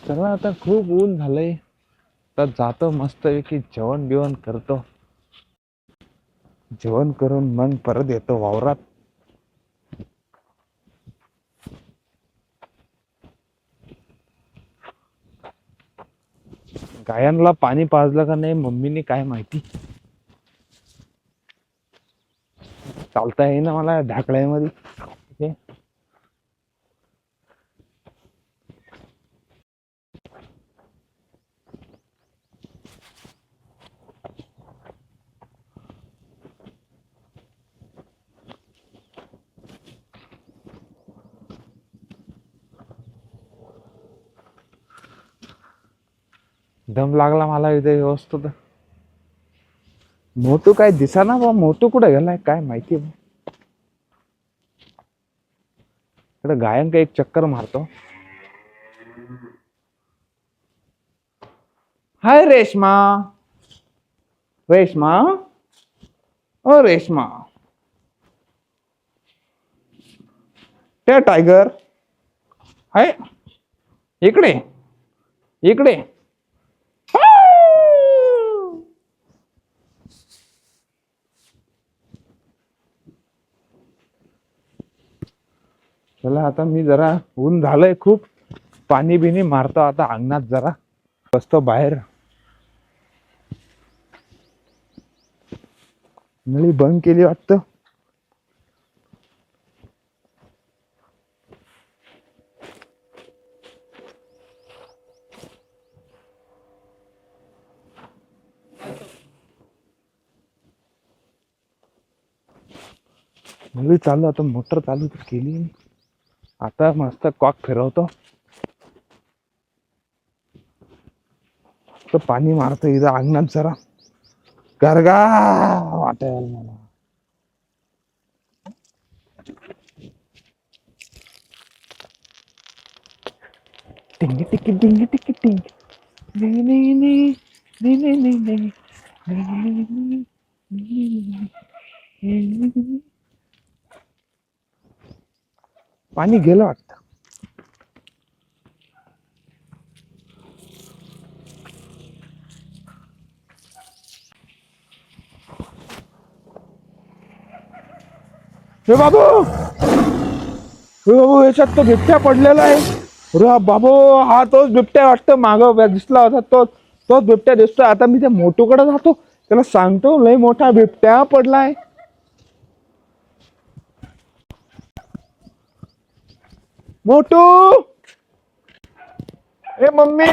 चला आता खूप ऊन झालंय, तर जातो मस्तपैकी जेवण बिवण करतो. जेवण करून मग परत येतो वावरात. गायांना पाणी पाजलं का नाही मम्मीने काय माहिती. चालता येईना मला ढाकळ्यामध्ये. ओके. दम लागला मला इथे व्यवस्थित. मोटू काय दिसाना बा. मोटू कुठे गेलाय काय माहिती बा. इकडे गायांका एक चक्कर मारतो. हाय रेशमा. रेशमा. ओ रेशमा. ते टायगर हाय इकडे. इकडे. चला आता मी जरा ऊन झालंय खूप. पाणी बिनी मारतो आता अंगणात जरा. बसतो बाहेर. नळी बंद केली वाटतं. नळी चालू. आता मोटर चालू तर केली. आता मस्त कॉक फिरवतो. तर पाणी मारतो इथं अंगणात जरा. गरगा वाटेल मला. टिंगी टिकी टिंगी टिकी टिंग. नाही नाही नाही नाही नाही नाही नाही. पाणी गेलं वाटतं. हे बाबू. हे बाबू याच्यात तो बिबट्या पडलेला आहे. अरे बाबू हा तोच बिबट्या वाटतं. माग दिसला होता तोच तोच बिबट्या दिसतोय. आता मी त्या मोटूकडे जातो. त्याला सांगतो लय मोठा बिबट्या पडलाय. मोटू. ए मम्मी.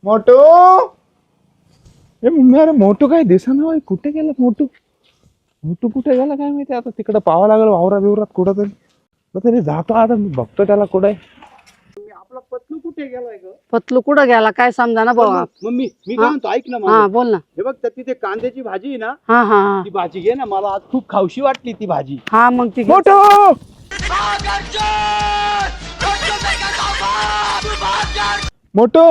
मोटू. ए मम्मी. अरे मोटू काय दिसेना. कुठे गेला मोटू. मोटू कुठे गेला काय माहिती. आता तिकडे पाहावं लागेल वावरात बिवरात कुठं तरी जातो. आता मी बघतो त्याला कुठे. आपला पतलू कुठे गेलाय ग? पतलू कुठं गेला काय समजा ना बाबा. मम्मी मी काय म्हणतो ऐक ना. हा बोल ना. हे बघ त्या तिथे कांद्याची भाजी आहे ना. हा हा हा. ती भाजी घे ना. मला आज खूप खावशी वाटली ती भाजी. हा मग ती मोटू. मोटू.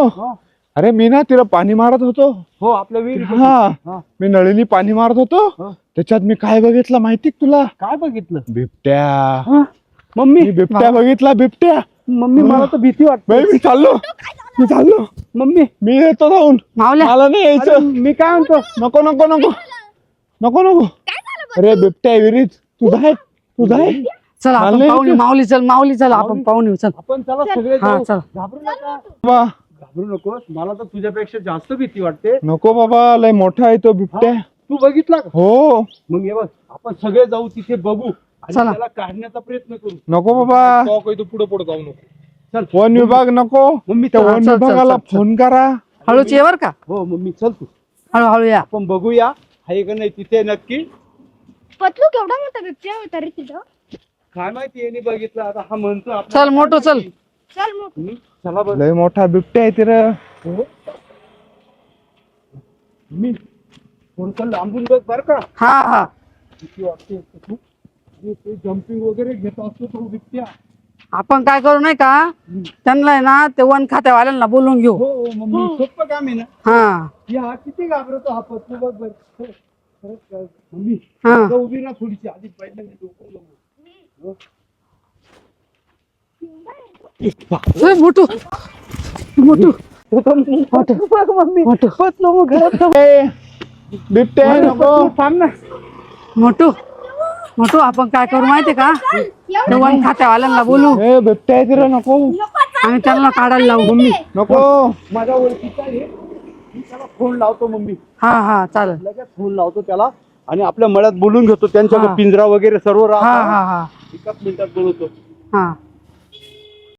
अरे मी ना तिला पाणी मारत होतो. हो आपल्या विहिरी. हा मी नळीनी पाणी मारत होतो. त्याच्यात मी काय बघितलं माहिती तुला. काय बघितलं? बिबट्या. मम्मी मी बिबट्या बघितला. बिबट्या. मम्मी मला तर भीती वाटते. मी चाललो. मम्मी मी येतो जाऊन. मावल्या. मला नाही यायचं. मी काय म्हणतो. नको नको नको नको नको. अरे बिबट्या विहिरीत. तू जाय. चल आपण नाही पाहुणे. माऊली चल आपण पाहुणे. चल आपण चला सगळे हा जाऊ. चल. घाबरू नका. बा. घाबरू नकोस. मला तर तुझ्यापेक्षा जास्त भीती वाटते. नको बाबा लय मोठा आहे तो बिबट्या. तू बघितला का? हो. मग हे बघ आपण सगळे जाऊ तिथे बघू आणि चला. त्याला काढण्याचा प्रयत्न करू. नको बाबा. तो पुढे जाऊ नको. चल वन विभाग नको. मम्मी त्या चल. वन चल, विभागाला चल. फोन करा. हळूच ये बर का. हो मम्मी चल तू. हळूहळू या. आपण बघूया आहे का नाही तिथे नक्की. पतलू केवढा मोठा बिबट्या होता रे तिथं. काय माहिती यांनी बघितलं. आता हा म्हणतो आपल्याला चल मोठं चल. चल मग. चला बरं. लय मोठा बिबट्या आहे तिला. मी थोडं लांबून बघ बर का. हा हा. किती वाटते तू. ते जम्पिंग वगैरे घेत असतो तो बिबट्या. आपण काय करू नाही का त्यांना आहे ना ते वन खात्यावाल्यांना बोलून घेऊ. हो मम्मी सोपं काम आहे ना. हा हा किती घाबरतो हा पत्तू बघ बर. खरंच मम्मी हा. उभी ना थोडीशी आधी पहिल्यांदा डोकं लावू. मोठू. मोठू मम्मी पतलू मग घरात ए, बिबट्या आहे, नको. थांब ना. मोठू मोठू आपण काय करू माहितीये का ते वन खात्यावाल्यांना बोलू ए, बिबट्या आहे तिला नको आणि त्यांना काढायला लावू नको. माझ्या ओळखीचा आहे मी त्याला फोन लावतो मम्मी हा हा चालेल लगेच फोन लावतो त्याला आणि आपल्या मळ्यात बोलून घेतो त्यांच्या हा. पिंजरा वगैरे सर्व हा राहतो हा हा एकाच मिनिटात बोलवतो हा